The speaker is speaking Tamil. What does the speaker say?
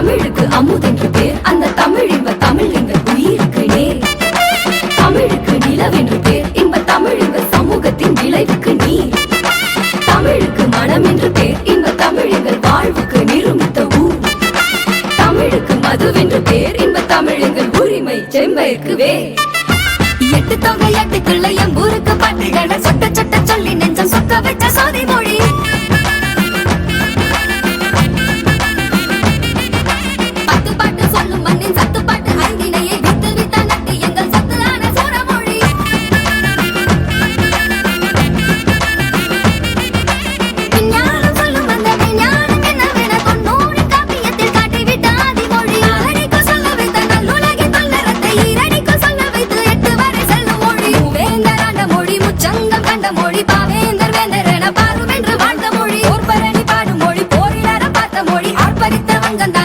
தமிழுக்கு அமுதென்று பேர், அந்த தமிழ் இன்ப தமிழ் எங்கள் உயிருக்கு நேர். தமிழுக்கு நிலவென்று பேர், இன்ப தமிழ் எங்கள் சமூகத்தின் விளைவுக்கு நீர். தமிழுக்கு மனம் என்று பேர், இன்ப தமிழ் எங்கள் வாழ்வுக்கு நிருமித்த ஊர். தமிழுக்கு மதுவென்று பேர், இன்ப தமிழ் எங்கள் உரிமை செம்பயிற்கு வேர். எட்டு தொகை எட்டு கிள்ளை எம்பூருக்கு பாட்டுகளை சொட்ட சொட்ட சொல்லி நெஞ்சம் சொக்க வச்ச சோதி மொழி. பத்து பாட்டு சொல்லும் மண்ணின் சத்து பாட்டு ஐந்தினையை வித்து வித்த நட்டு எங்கள் சத்துலான சோரமொழி. விஞ்ஞானம் சொல்லும் அந்த விஞ்ஞானம் என்னவென தொண்ணூறு காப்பியத்தில் காட்டிவிட்ட ஆதிமொழி. ஆறடிக்கு சொல்ல வைத்த நல்லுலகின் பல்லரத்தை ஈரடிக்கு சொல்ல வைத்து எட்டு வரை செல்லும் மொழி. வேந்தராண்ட மொழி முச்சங்கம் கண்ட மொழி, பாவேந்தர் வேந்தர் என பாரும் என்று வாழ்ந்த மொழி. போர்பரணி பாடும் மொழி, போரிலற பார்த்த மொழி, ஆர்ப்பரித்த வங்கந்த